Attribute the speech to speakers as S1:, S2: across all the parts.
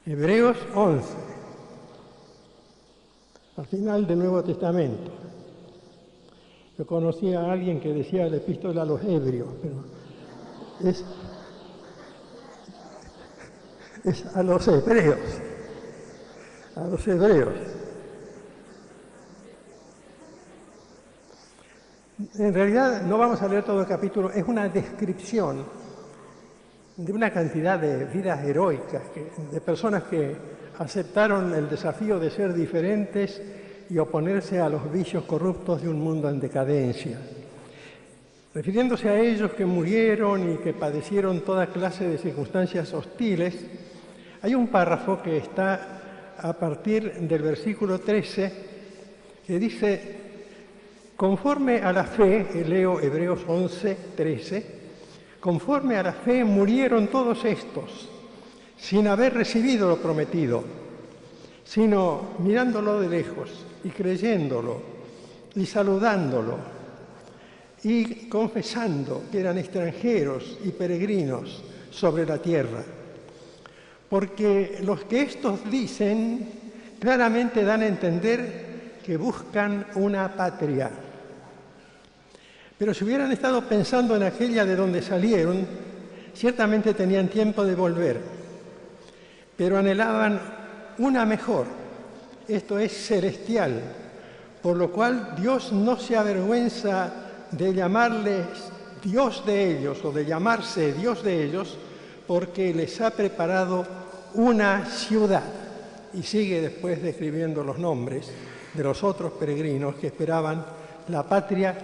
S1: Hebreos 11, al final del Nuevo Testamento. Yo conocí a alguien que decía la epístola a los Hebreos, pero es a los hebreos, a los hebreos. En realidad no vamos a leer todo el capítulo, es una descripción de una cantidad de vidas heroicas, de personas que aceptaron el desafío de ser diferentes y oponerse a los vicios corruptos de un mundo en decadencia. Refiriéndose a ellos que murieron y que padecieron toda clase de circunstancias hostiles, hay un párrafo que está a partir del versículo 13 que dice: conforme a la fe, leo Hebreos 11, 13, conforme a la fe murieron todos estos, sin haber recibido lo prometido, sino mirándolo de lejos y creyéndolo y saludándolo y confesando que eran extranjeros y peregrinos sobre la tierra. Porque los que estos dicen claramente dan a entender que buscan una patria. Pero si hubieran estado pensando en aquella de donde salieron, ciertamente tenían tiempo de volver. Pero anhelaban una mejor, esto es celestial, por lo cual Dios no se avergüenza de llamarles Dios de ellos o de llamarse Dios de ellos, porque les ha preparado una ciudad. Y sigue después describiendo los nombres de los otros peregrinos que esperaban la patria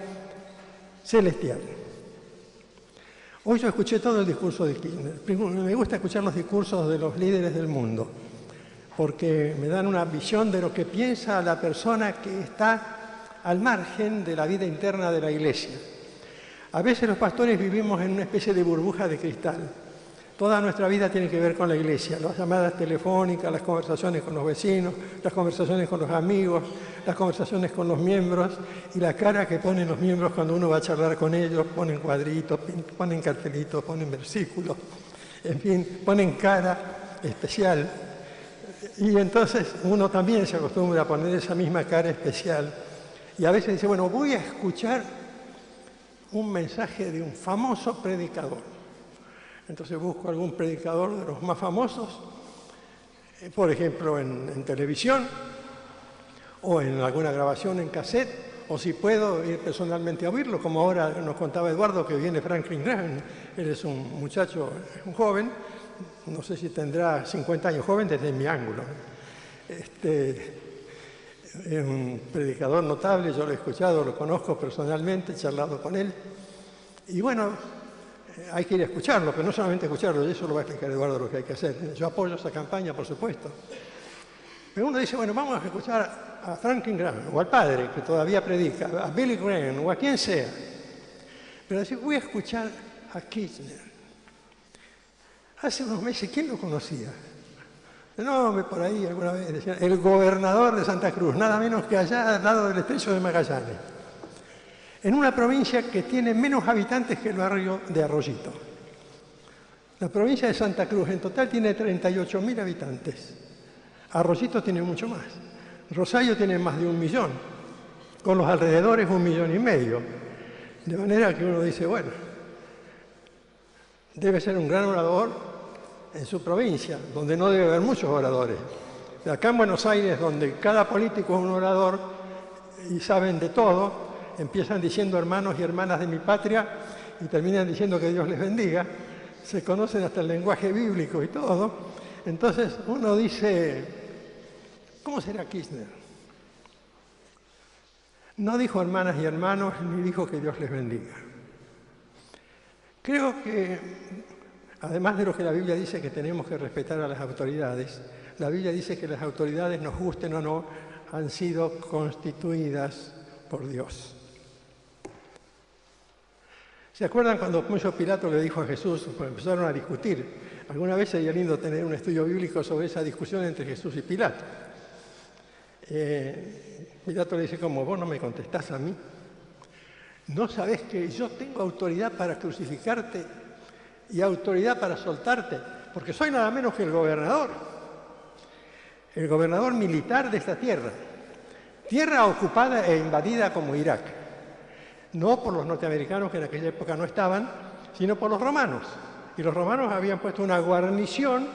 S1: celestial. Hoy yo escuché todo el discurso de Kirchner. Me gusta escuchar los discursos de los líderes del mundo, porque me dan una visión de lo que piensa la persona que está al margen de la vida interna de la Iglesia. A veces los pastores vivimos en una especie de burbuja de cristal. Toda nuestra vida tiene que ver con la Iglesia, las llamadas telefónicas, las conversaciones con los vecinos, las conversaciones con los amigos, las conversaciones con los miembros y la cara que ponen los miembros cuando uno va a charlar con ellos, ponen cuadritos, ponen cartelitos, ponen versículos, en fin, ponen cara especial. Y entonces uno también se acostumbra a poner esa misma cara especial y a veces dice, bueno, voy a escuchar un mensaje de un famoso predicador. Entonces busco algún predicador de los más famosos, por ejemplo en televisión, o en alguna grabación en cassette, o si puedo ir personalmente a oírlo, como ahora nos contaba Eduardo que viene Franklin Graham. Él es un muchacho, un joven, no sé si tendrá 50 años, joven desde mi ángulo. Es un predicador notable, yo lo he escuchado, lo conozco personalmente, he charlado con él. Y bueno, hay que ir a escucharlo, pero no solamente escucharlo, y eso lo va a explicar Eduardo lo que hay que hacer. Yo apoyo esa campaña, por supuesto. Pero uno dice, bueno, vamos a escuchar a Franklin Graham, o al padre, que todavía predica, a Billy Graham, o a quien sea. Pero decir, voy a escuchar a Kirchner. Hace unos meses, ¿quién lo conocía? No, por ahí alguna vez decían, el gobernador de Santa Cruz, nada menos que allá al lado del estrecho de Magallanes, en una provincia que tiene menos habitantes que el barrio de Arroyito. La provincia de Santa Cruz en total tiene 38.000 habitantes. Arroyito tiene mucho más. Rosario tiene más de 1 millón. Con los alrededores 1,5 millones. De manera que uno dice, bueno, debe ser un gran orador en su provincia, donde no debe haber muchos oradores. De acá en Buenos Aires, donde cada político es un orador y saben de todo, empiezan diciendo hermanos y hermanas de mi patria y terminan diciendo que Dios les bendiga. Se conocen hasta el lenguaje bíblico y todo. Entonces uno dice, ¿cómo será Kirchner? No dijo hermanas y hermanos, ni dijo que Dios les bendiga. Creo que, además de lo que la Biblia dice que tenemos que respetar a las autoridades, la Biblia dice que las autoridades, nos gusten o no, han sido constituidas por Dios. ¿Se acuerdan cuando Poncio Pilato le dijo a Jesús, pues empezaron a discutir? Alguna vez sería lindo tener un estudio bíblico sobre esa discusión entre Jesús y Pilato. Pilato le dice, como vos no me contestás a mí, ¿no sabés que yo tengo autoridad para crucificarte y autoridad para soltarte? Porque soy nada menos que el gobernador. el gobernador militar de esta tierra. Tierra ocupada e invadida como Irak. No por los norteamericanos que en aquella época no estaban, sino por los romanos. Y los romanos habían puesto una guarnición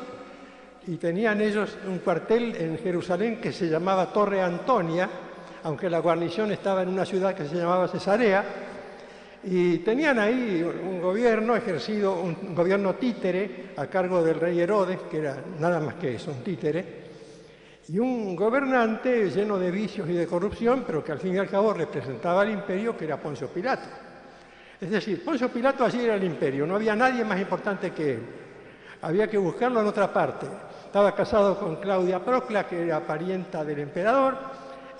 S1: y tenían ellos un cuartel en Jerusalén que se llamaba Torre Antonia, aunque la guarnición estaba en una ciudad que se llamaba Cesarea, y tenían ahí un gobierno ejercido, un gobierno títere a cargo del rey Herodes, que era nada más que eso, un títere, y un gobernante lleno de vicios y de corrupción, pero que al fin y al cabo representaba al imperio, que era Poncio Pilato. Es decir, Poncio Pilato allí era el imperio, no había nadie más importante que él. Había que buscarlo en otra parte. Estaba casado con Claudia Procla, que era parienta del emperador,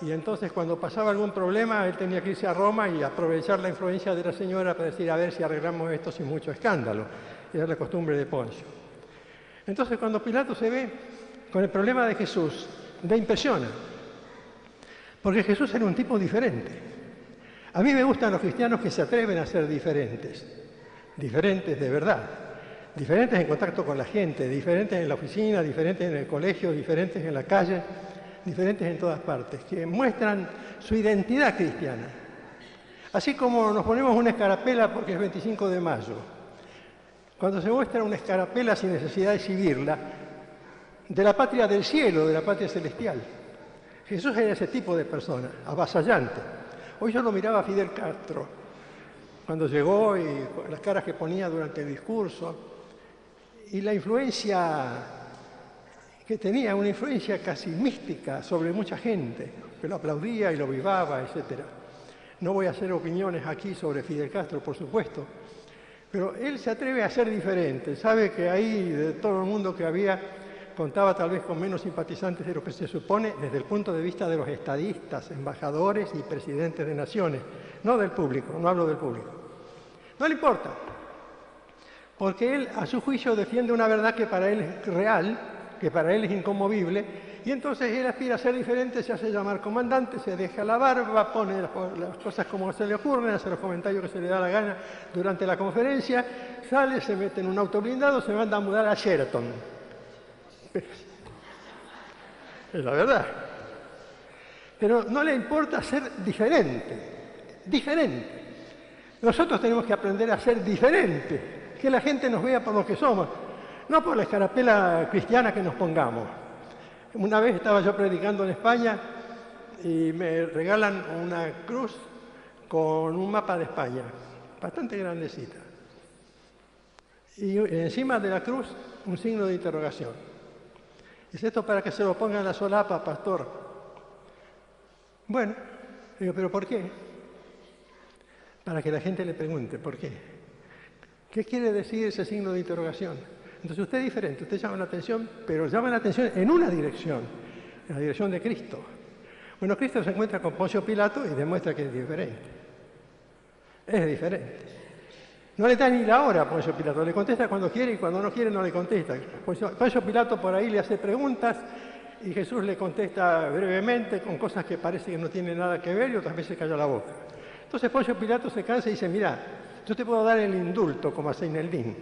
S1: y entonces cuando pasaba algún problema, él tenía que irse a Roma y aprovechar la influencia de la señora para decir, a ver si arreglamos esto sin mucho escándalo. Era la costumbre de Poncio. Entonces cuando Pilato se ve con el problema de Jesús, le impresiona, porque Jesús era un tipo diferente. A mí me gustan los cristianos que se atreven a ser diferentes, diferentes de verdad, diferentes en contacto con la gente, diferentes en la oficina, diferentes en el colegio, diferentes en la calle, diferentes en todas partes, que muestran su identidad cristiana. Así como nos ponemos una escarapela porque es 25 de mayo. Cuando se muestra una escarapela sin necesidad de exhibirla, de la patria del cielo, de la patria celestial. Jesús era ese tipo de persona, avasallante. Hoy yo lo miraba a Fidel Castro, cuando llegó y las caras que ponía durante el discurso, y la influencia que tenía, una influencia casi mística sobre mucha gente, que lo aplaudía y lo vivaba, etc. No voy a hacer opiniones aquí sobre Fidel Castro, por supuesto, pero él se atreve a ser diferente. Sabe que ahí, de todo el mundo que había, contaba tal vez con menos simpatizantes de lo que se supone desde el punto de vista de los estadistas, embajadores y presidentes de naciones, no del público, no hablo del público. No le importa, porque él, a su juicio, defiende una verdad que para él es real, que para él es inconmovible, y entonces él aspira a ser diferente, se hace llamar comandante, se deja la barba, pone las cosas como se le ocurren, hace los comentarios que se le da la gana durante la conferencia, sale, se mete en un auto blindado, se manda a mudar a Sheraton. Es la verdad. Pero no le importa ser diferente, diferente. Nosotros tenemos que aprender a ser diferentes, que la gente nos vea por lo que somos, no por la escarapela cristiana que nos pongamos. Una vez estaba yo predicando en España y me regalan una cruz con un mapa de España, bastante grandecita. Y encima de la cruz un signo de interrogación. ¿Es esto para que se lo ponga en la solapa, pastor? Bueno, digo, ¿pero por qué? Para que la gente le pregunte, ¿por qué? ¿Qué quiere decir ese signo de interrogación? Entonces usted es diferente, usted llama la atención, pero llama la atención en una dirección, en la dirección de Cristo. Bueno, Cristo se encuentra con Poncio Pilato y demuestra que es diferente. Es diferente. No le da ni la hora a Poncio Pilato, le contesta cuando quiere y cuando no quiere no le contesta. Poncio Pilato por ahí le hace preguntas y Jesús le contesta brevemente con cosas que parece que no tienen nada que ver y otras veces calla la boca. Entonces Poncio Pilato se cansa y dice, mira, yo te puedo dar el indulto como a Seineldín.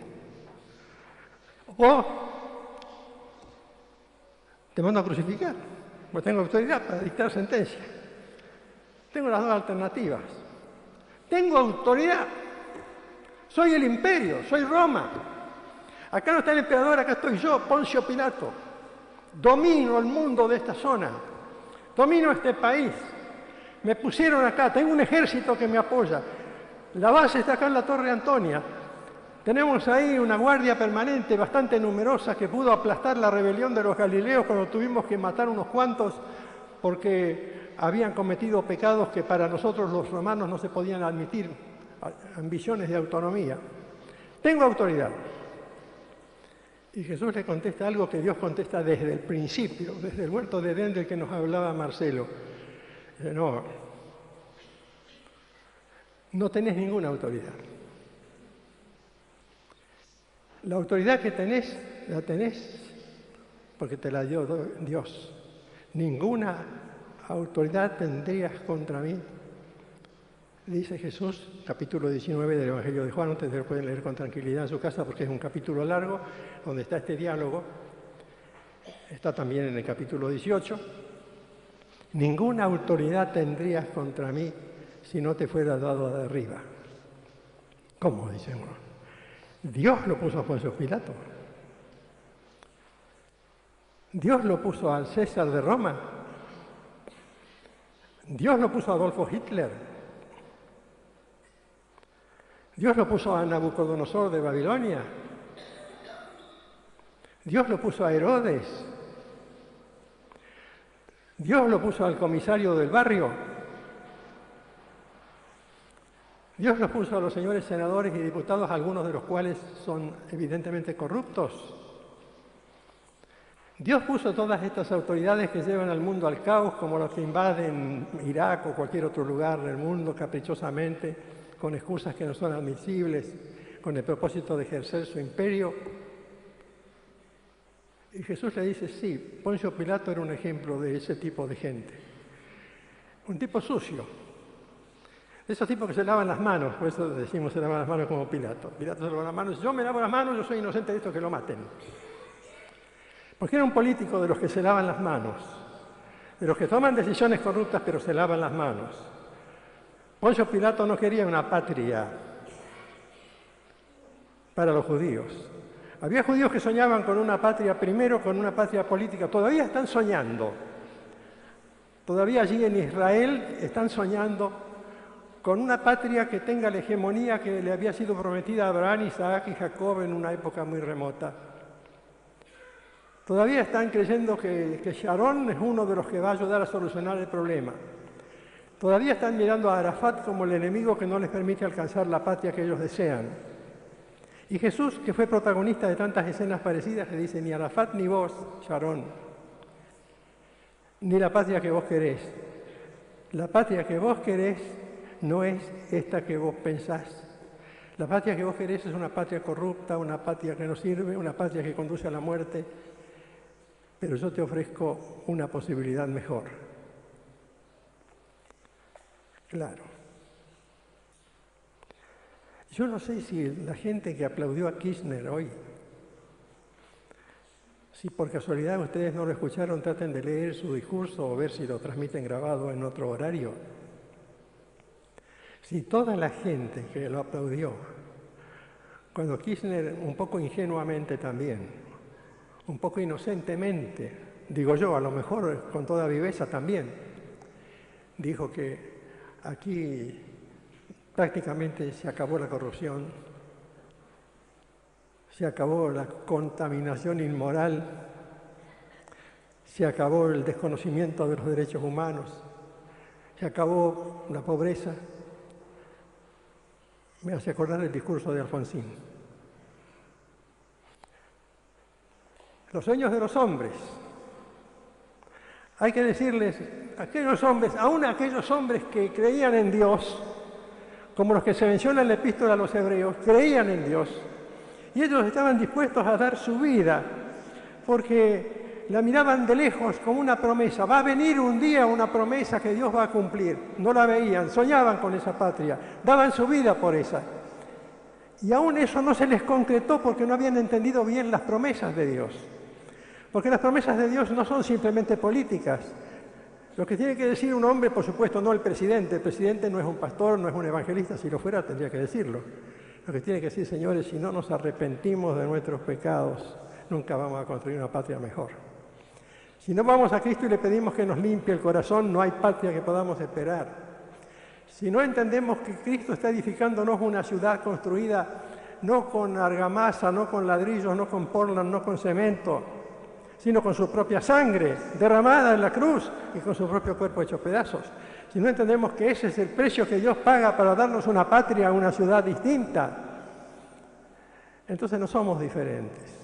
S1: O te mando a crucificar, porque tengo autoridad para dictar sentencia. Tengo las dos alternativas. Tengo autoridad. Soy el imperio, soy Roma. Acá no está el emperador, acá estoy yo, Poncio Pilato. Domino el mundo de esta zona. Domino este país. Me pusieron acá, tengo un ejército que me apoya. La base está acá en la Torre Antonia. Tenemos ahí una guardia permanente bastante numerosa que pudo aplastar la rebelión de los galileos cuando tuvimos que matar unos cuantos porque habían cometido pecados que para nosotros los romanos no se podían admitir, ambiciones de autonomía. Tengo autoridad. Y Jesús le contesta algo que Dios contesta desde el principio, desde el huerto de Edén del que nos hablaba Marcelo. Dice, no tenés ninguna autoridad. La autoridad que tenés, la tenés porque te la dio Dios. Ninguna autoridad tendrías contra mí. Dice Jesús, capítulo 19 del Evangelio de Juan, ustedes lo pueden leer con tranquilidad en su casa porque es un capítulo largo donde está este diálogo. está también en el capítulo 18. Ninguna autoridad tendrías contra mí si no te fuera dado de arriba. ¿Cómo? Dice uno. Dios lo puso a Poncio Pilato. Dios lo puso al César de Roma. Dios lo puso a Adolfo Hitler. Dios lo puso a Nabucodonosor de Babilonia. Dios lo puso a Herodes. Dios lo puso al comisario del barrio. Dios lo puso a los señores senadores y diputados, algunos de los cuales son evidentemente corruptos. Dios puso todas estas autoridades que llevan al mundo al caos, como los que invaden Irak o cualquier otro lugar del mundo caprichosamente, con excusas que no son admisibles, con el propósito de ejercer su imperio. Y Jesús le dice, sí, Poncio Pilato era un ejemplo de ese tipo de gente. Un tipo sucio. Esos tipos que se lavan las manos, por eso decimos se lavan las manos como Pilato. Pilato se lava las manos, yo me lavo las manos, yo soy inocente de esto, que lo maten. Porque era un político de los que se lavan las manos, de los que toman decisiones corruptas pero se lavan las manos. Poncio Pilato no quería una patria para los judíos. Había judíos que soñaban con una patria, primero con una patria política, todavía están soñando. Todavía allí en Israel están soñando con una patria que tenga la hegemonía que le había sido prometida a Abraham, Isaac y Jacob en una época muy remota. Todavía están creyendo que Sharon es uno de los que va a ayudar a solucionar el problema. Todavía están mirando a Arafat como el enemigo que no les permite alcanzar la patria que ellos desean. Y Jesús, que fue protagonista de tantas escenas parecidas, le dice, ni Arafat ni vos, Sharon, ni la patria que vos querés. La patria que vos querés no es esta que vos pensás. La patria que vos querés es una patria corrupta, una patria que no sirve, una patria que conduce a la muerte. Pero yo te ofrezco una posibilidad mejor. Claro. Yo no sé si la gente que aplaudió a Kirchner hoy, si por casualidad ustedes no lo escucharon, traten de leer su discurso o ver si lo transmiten grabado en otro horario. Si toda la gente que lo aplaudió, cuando Kirchner, un poco ingenuamente también, un poco inocentemente, digo yo, a lo mejor con toda viveza también, dijo que aquí prácticamente se acabó la corrupción, se acabó la contaminación inmoral, se acabó el desconocimiento de los derechos humanos, se acabó la pobreza. Me hace acordar el discurso de Alfonsín. Los sueños de los hombres. Hay que decirles a aquellos hombres, aún a aquellos hombres que creían en Dios, como los que se menciona en la epístola a los hebreos, creían en Dios. Y ellos estaban dispuestos a dar su vida, porque la miraban de lejos como una promesa. Va a venir un día una promesa que Dios va a cumplir. No la veían, soñaban con esa patria, daban su vida por esa. Y aún eso no se les concretó porque no habían entendido bien las promesas de Dios. Porque las promesas de Dios no son simplemente políticas. Lo que tiene que decir un hombre, por supuesto, no el presidente no es un pastor, no es un evangelista, si lo fuera tendría que decirlo. Lo que tiene que decir, señores, si no nos arrepentimos de nuestros pecados, nunca vamos a construir una patria mejor. Si no vamos a Cristo y le pedimos que nos limpie el corazón, no hay patria que podamos esperar. Si no entendemos que Cristo está edificándonos una ciudad construida no con argamasa, no con ladrillos, no con Portland, no con cemento, sino con su propia sangre derramada en la cruz y con su propio cuerpo hecho pedazos. Si no entendemos que ese es el precio que Dios paga para darnos una patria, una ciudad distinta, entonces no somos diferentes.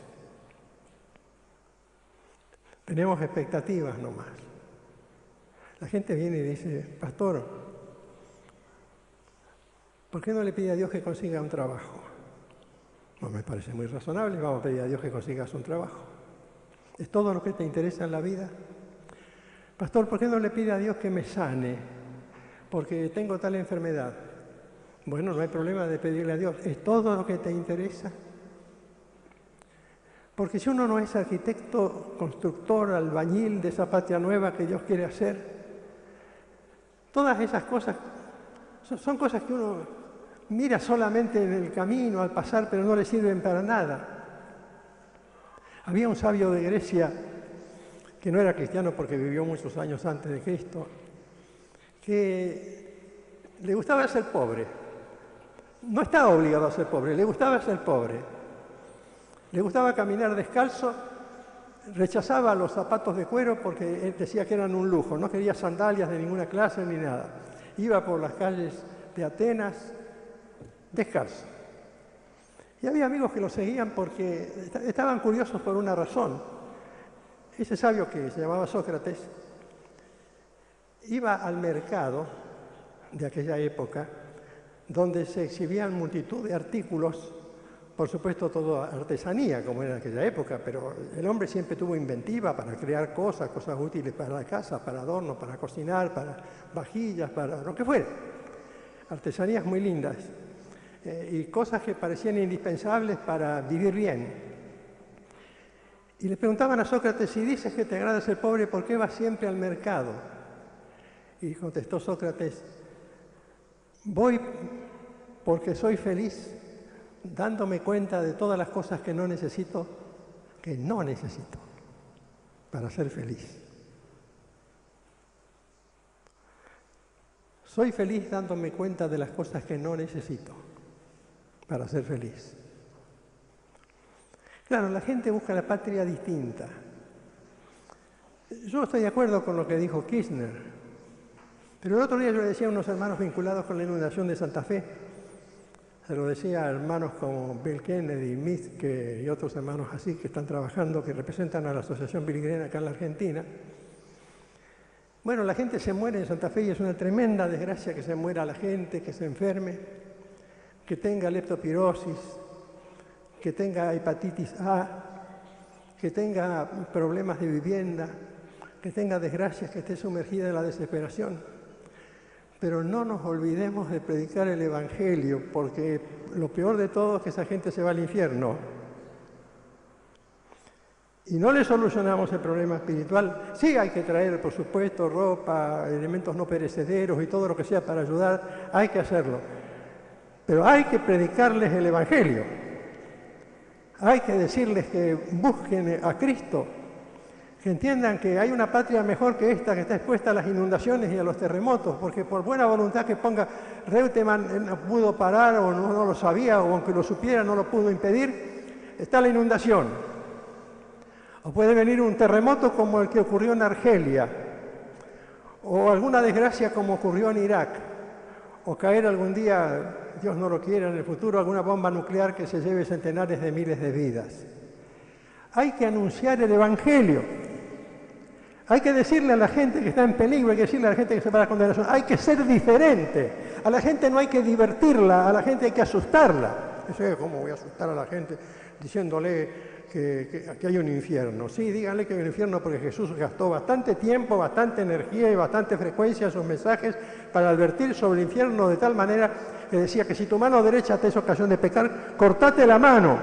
S1: Tenemos expectativas nomás. La gente viene y dice, pastor, ¿por qué no le pide a Dios que consiga un trabajo? No me parece muy razonable, vamos a pedir a Dios que consigas un trabajo. ¿Es todo lo que te interesa en la vida? Pastor, ¿por qué no le pide a Dios que me sane? Porque tengo tal enfermedad. Bueno, no hay problema de pedirle a Dios. ¿Es todo lo que te interesa? Porque si uno no es arquitecto, constructor, albañil de esa patria nueva que Dios quiere hacer, todas esas cosas son cosas que uno mira solamente en el camino, al pasar, pero no le sirven para nada. Había un sabio de Grecia, que no era cristiano porque vivió muchos años antes de Cristo, que le gustaba ser pobre. No estaba obligado a ser pobre, le gustaba ser pobre. Le gustaba caminar descalzo, rechazaba los zapatos de cuero porque él decía que eran un lujo, no quería sandalias de ninguna clase ni nada. Iba por las calles de Atenas descalzo. Y había amigos que lo seguían porque estaban curiosos por una razón. Ese sabio que se llamaba Sócrates iba al mercado de aquella época donde se exhibían multitud de artículos, por supuesto todo artesanía como era en aquella época, pero el hombre siempre tuvo inventiva para crear cosas útiles para la casa, para adornos, para cocinar, para vajillas, para lo que fuera. Artesanías muy lindas y cosas que parecían indispensables para vivir bien. Y le preguntaban a Sócrates, si dices que te agrada ser pobre, ¿por qué vas siempre al mercado? Y contestó Sócrates, voy porque soy feliz dándome cuenta de todas las cosas que no necesito para ser feliz. Soy feliz dándome cuenta de las cosas que no necesito para ser feliz. Claro, la gente busca la patria distinta. Yo estoy de acuerdo con lo que dijo Kirchner, pero el otro día yo le decía a unos hermanos vinculados con la inundación de Santa Fe, se lo decía a hermanos como Bill Kennedy, Miske y otros hermanos así que están trabajando, que representan a la Asociación Billy Graham acá en la Argentina. Bueno, la gente se muere en Santa Fe y es una tremenda desgracia que se muera la gente, que se enferme, que tenga leptospirosis, que tenga hepatitis A, que tenga problemas de vivienda, que tenga desgracias, que esté sumergida en la desesperación. Pero no nos olvidemos de predicar el Evangelio, porque lo peor de todo es que esa gente se va al infierno. Y no le solucionamos el problema espiritual. Sí, hay que traer, por supuesto, ropa, elementos no perecederos y todo lo que sea para ayudar, hay que hacerlo. Pero hay que predicarles el Evangelio. Hay que decirles que busquen a Cristo, que entiendan que hay una patria mejor que esta, que está expuesta a las inundaciones y a los terremotos, porque por buena voluntad que ponga Reutemann no pudo parar o no lo sabía, o aunque lo supiera no lo pudo impedir, está la inundación. O puede venir un terremoto como el que ocurrió en Argelia, o alguna desgracia como ocurrió en Irak, o caer algún día, Dios no lo quiera, en el futuro alguna bomba nuclear que se lleve centenares de miles de vidas. Hay que anunciar el Evangelio. Hay que decirle a la gente que está en peligro, hay que decirle a la gente que se va a la condenación, hay que ser diferente. A la gente no hay que divertirla, a la gente hay que asustarla. ¿Cómo voy a asustar a la gente diciéndole que hay un infierno? Sí, díganle que hay un infierno porque Jesús gastó bastante tiempo, bastante energía y bastante frecuencia en sus mensajes para advertir sobre el infierno de tal manera que decía que si tu mano derecha te es ocasión de pecar, cortate la mano.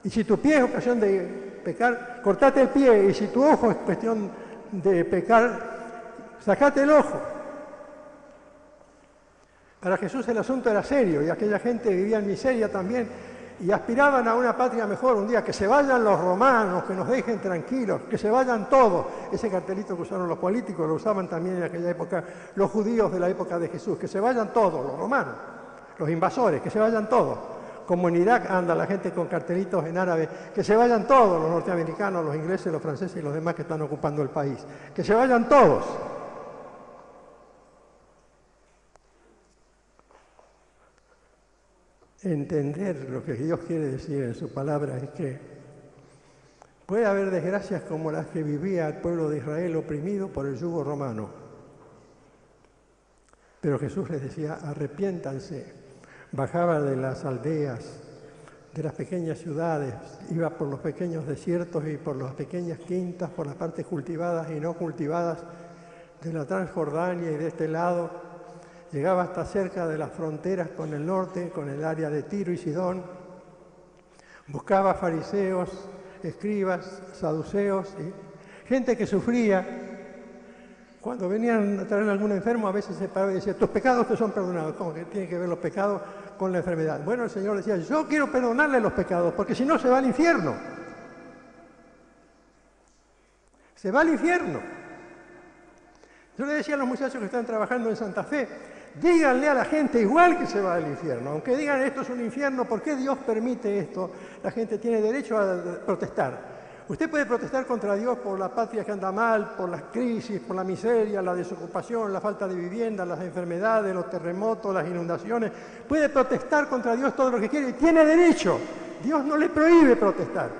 S1: Y si tu pie es ocasión de pecar, cortate el pie. Y si tu ojo es cuestión de pecar, sacate el ojo. Para Jesús el asunto era serio y aquella gente vivía en miseria también y aspiraban a una patria mejor. Un día que se vayan los romanos, que nos dejen tranquilos, que se vayan todos. Ese cartelito que usaron los políticos lo usaban también en aquella época los judíos de la época de Jesús. Que se vayan todos, los romanos, los invasores, que se vayan todos. Como en Irak anda la gente con cartelitos en árabe, que se vayan todos, los norteamericanos, los ingleses, los franceses y los demás que están ocupando el país. Que se vayan todos. Entender lo que Dios quiere decir en su palabra es que puede haber desgracias como las que vivía el pueblo de Israel oprimido por el yugo romano. Pero Jesús les decía, arrepiéntanse. Bajaba de las aldeas, de las pequeñas ciudades, iba por los pequeños desiertos y por las pequeñas quintas, por las partes cultivadas y no cultivadas de la Transjordania y de este lado. Llegaba hasta cerca de las fronteras con el norte, con el área de Tiro y Sidón. Buscaba fariseos, escribas, saduceos, gente que sufría. Cuando venían a traer a algún enfermo, a veces se paraba y decía, tus pecados te son perdonados. ¿Cómo que tiene que ver los pecados con la enfermedad? Bueno, el Señor decía, yo quiero perdonarle los pecados, porque si no se va al infierno. Se va al infierno. Yo le decía a los muchachos que están trabajando en Santa Fe, díganle a la gente igual que se va al infierno. Aunque digan esto es un infierno, ¿por qué Dios permite esto? La gente tiene derecho a protestar. Usted puede protestar contra Dios por la patria que anda mal, por las crisis, por la miseria, la desocupación, la falta de vivienda, las enfermedades, los terremotos, las inundaciones. Puede protestar contra Dios todo lo que quiere y tiene derecho. Dios no le prohíbe protestar.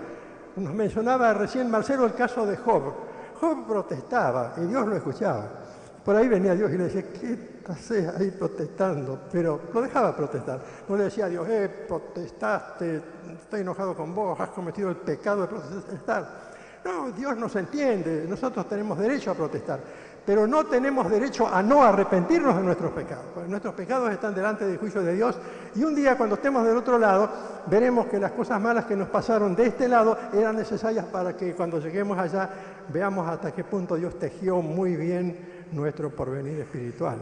S1: Nos mencionaba recién Marcelo el caso de Job. Job protestaba y Dios lo escuchaba. Por ahí venía Dios y le decía, ¿qué haces ahí protestando? Pero lo dejaba protestar. No le decía a Dios, protestaste, estoy enojado con vos, has cometido el pecado de protestar. No, Dios nos entiende, nosotros tenemos derecho a protestar, pero no tenemos derecho a no arrepentirnos de nuestros pecados. Porque nuestros pecados están delante del juicio de Dios y un día cuando estemos del otro lado, veremos que las cosas malas que nos pasaron de este lado eran necesarias para que cuando lleguemos allá veamos hasta qué punto Dios tejió muy bien nuestro porvenir espiritual.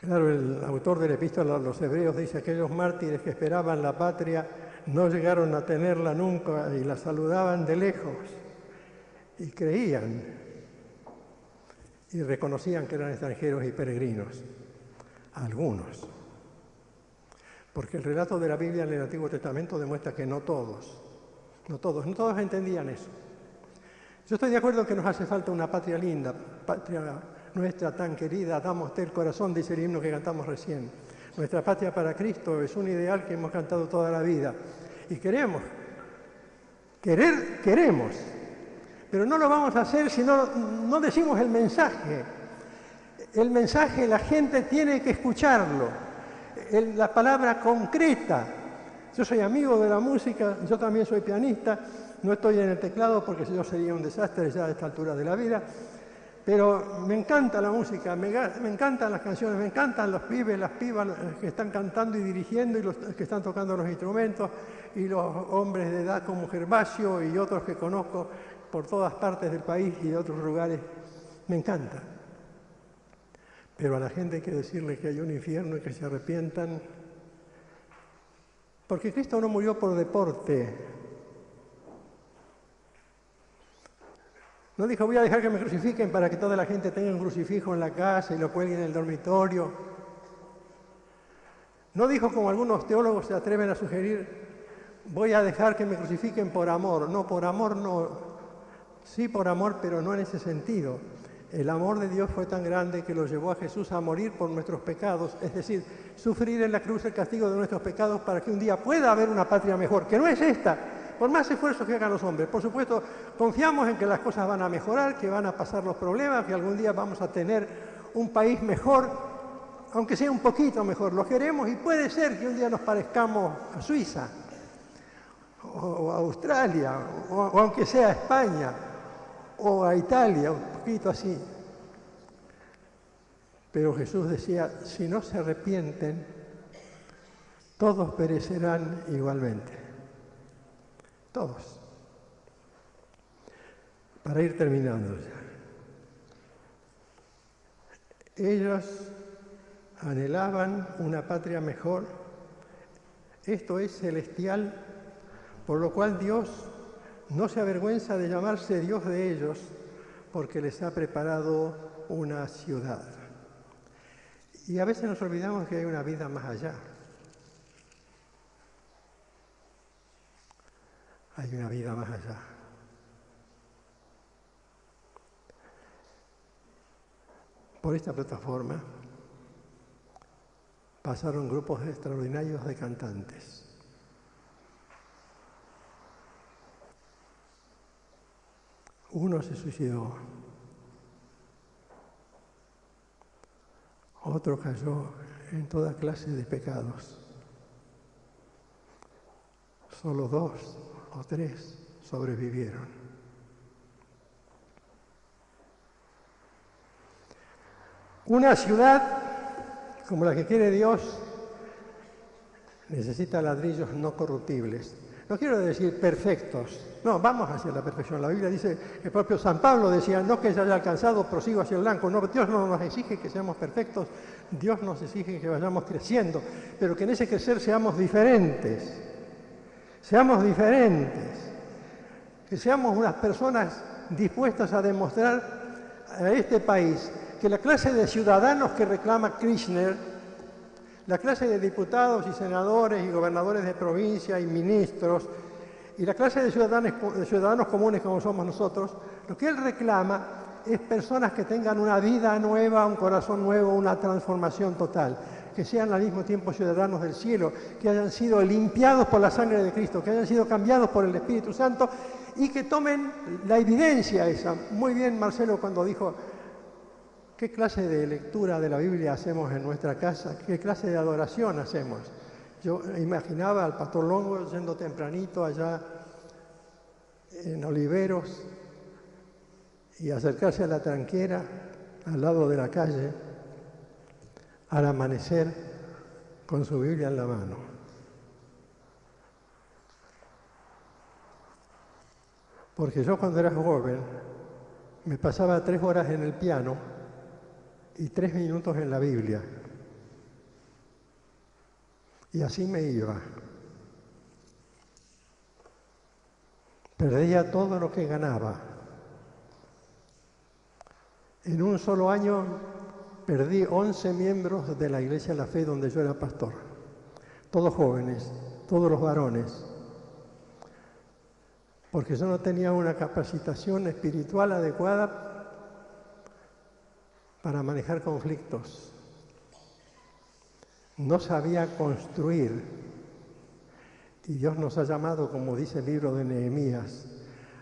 S1: Claro, el autor de la epístola a los Hebreos dice, aquellos mártires que esperaban la patria no llegaron a tenerla nunca y la saludaban de lejos y creían y reconocían que eran extranjeros y peregrinos, algunos. Porque el relato de la Biblia en el Antiguo Testamento demuestra que no todos entendían eso. Yo estoy de acuerdo en que nos hace falta una patria linda, patria nuestra tan querida, damoste el corazón, dice el himno que cantamos recién. Nuestra patria para Cristo es un ideal que hemos cantado toda la vida. Y queremos, pero no lo vamos a hacer si no decimos el mensaje. El mensaje la gente tiene que escucharlo, la palabra concreta. Yo soy amigo de la música, yo también soy pianista, no estoy en el teclado porque yo sería un desastre ya a esta altura de la vida, pero me encanta la música, me encantan las canciones, me encantan los pibes, las pibas que están cantando y dirigiendo y los que están tocando los instrumentos y los hombres de edad como Gervasio y otros que conozco por todas partes del país y de otros lugares, me encanta. Pero a la gente hay que decirle que hay un infierno y que se arrepientan, porque Cristo no murió por deporte. No dijo, voy a dejar que me crucifiquen para que toda la gente tenga un crucifijo en la casa y lo cuelguen en el dormitorio. No dijo, como algunos teólogos se atreven a sugerir, voy a dejar que me crucifiquen por amor. No, por amor no. Sí, por amor, pero no en ese sentido. El amor de Dios fue tan grande que lo llevó a Jesús a morir por nuestros pecados, es decir, sufrir en la cruz el castigo de nuestros pecados para que un día pueda haber una patria mejor, que no es esta, por más esfuerzos que hagan los hombres. Por supuesto, confiamos en que las cosas van a mejorar, que van a pasar los problemas, que algún día vamos a tener un país mejor, aunque sea un poquito mejor. Lo queremos y puede ser que un día nos parezcamos a Suiza, o a Australia, o aunque sea a España, o a Italia, un poquito así. Pero Jesús decía, si no se arrepienten, todos perecerán igualmente. Todos. Para ir terminando ya. Ellos anhelaban una patria mejor, esto es celestial, por lo cual Dios no se avergüenza de llamarse Dios de ellos, porque les ha preparado una ciudad. Y a veces nos olvidamos que hay una vida más allá. Hay una vida más allá. Por esta plataforma pasaron grupos extraordinarios de cantantes. Uno se suicidó, otro cayó en toda clase de pecados. Solo 2 o 3 sobrevivieron. Una ciudad como la que quiere Dios necesita ladrillos no corruptibles. No quiero decir perfectos, no, vamos hacia la perfección. La Biblia dice, el propio San Pablo decía, no que se haya alcanzado, prosigo hacia el blanco. No, Dios no nos exige que seamos perfectos, Dios nos exige que vayamos creciendo, pero que en ese crecer seamos diferentes, que seamos unas personas dispuestas a demostrar a este país que la clase de ciudadanos que reclama Kirchner, la clase de diputados y senadores y gobernadores de provincia y ministros, y la clase de ciudadanos comunes como somos nosotros, lo que él reclama es personas que tengan una vida nueva, un corazón nuevo, una transformación total, que sean al mismo tiempo ciudadanos del cielo, que hayan sido limpiados por la sangre de Cristo, que hayan sido cambiados por el Espíritu Santo y que tomen la evidencia esa. Muy bien Marcelo cuando dijo, ¿qué clase de lectura de la Biblia hacemos en nuestra casa? ¿Qué clase de adoración hacemos? Yo imaginaba al pastor Longo yendo tempranito allá en Oliveros y acercarse a la tranquera al lado de la calle al amanecer con su Biblia en la mano. Porque yo cuando era joven me pasaba 3 horas en el piano y 3 minutos en la Biblia. Y así me iba. Perdía todo lo que ganaba. En un solo año perdí 11 miembros de la Iglesia de la Fe donde yo era pastor. Todos jóvenes, todos los varones. Porque yo no tenía una capacitación espiritual adecuada para manejar conflictos. No sabía construir. Y Dios nos ha llamado, como dice el libro de Nehemías,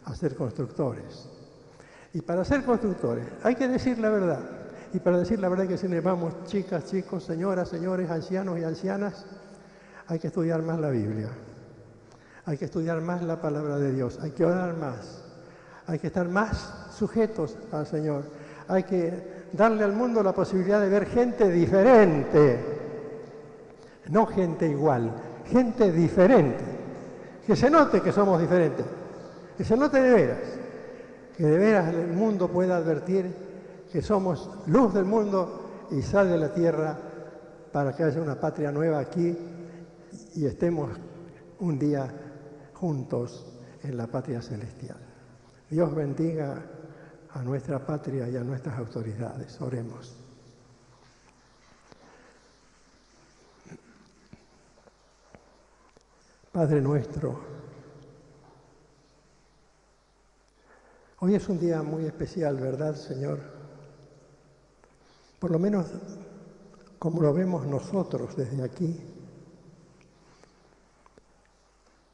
S1: a ser constructores. Y para ser constructores hay que decir la verdad. Y para decir la verdad hay que decirle, vamos, chicas, chicos, señoras, señores, ancianos y ancianas, hay que estudiar más la Biblia. Hay que estudiar más la palabra de Dios. Hay que orar más. Hay que estar más sujetos al Señor. Hay que darle al mundo la posibilidad de ver gente diferente. No gente igual, gente diferente. Que se note que somos diferentes. Que se note de veras. Que de veras el mundo pueda advertir que somos luz del mundo y sal de la tierra para que haya una patria nueva aquí y estemos un día juntos en la patria celestial. Dios bendiga a nuestra patria y a nuestras autoridades. Oremos. Padre nuestro, hoy es un día muy especial, ¿verdad, Señor? Por lo menos como lo vemos nosotros desde aquí.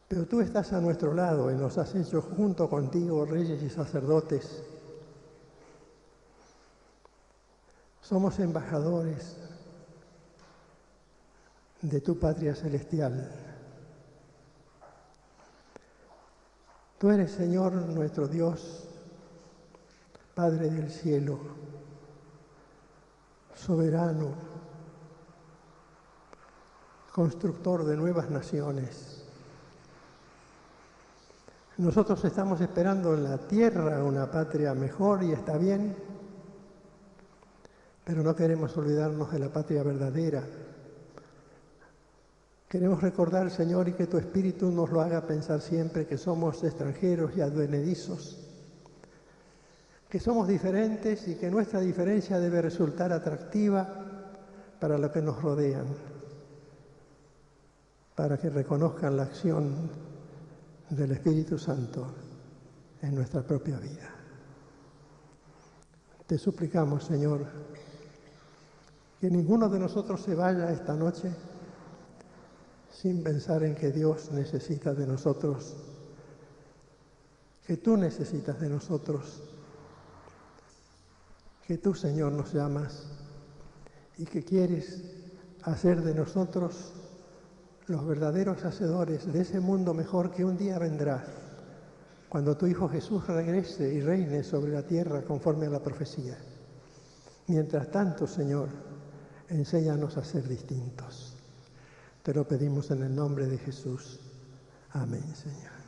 S1: Pero tú estás a nuestro lado y nos has hecho junto contigo reyes y sacerdotes. Somos embajadores de tu patria celestial. Tú eres, Señor, nuestro Dios, Padre del cielo, soberano, constructor de nuevas naciones. Nosotros estamos esperando en la tierra una patria mejor y está bien, pero no queremos olvidarnos de la patria verdadera. Queremos recordar, Señor, y que tu Espíritu nos lo haga pensar siempre que somos extranjeros y advenedizos, que somos diferentes y que nuestra diferencia debe resultar atractiva para los que nos rodean, para que reconozcan la acción del Espíritu Santo en nuestra propia vida. Te suplicamos, Señor, que ninguno de nosotros se vaya esta noche sin pensar en que Dios necesita de nosotros, que tú necesitas de nosotros, que tú, Señor, nos llamas y que quieres hacer de nosotros los verdaderos hacedores de ese mundo mejor que un día vendrá, cuando tu Hijo Jesús regrese y reine sobre la tierra conforme a la profecía. Mientras tanto, Señor, enséñanos a ser distintos. Te lo pedimos en el nombre de Jesús. Amén, Señor.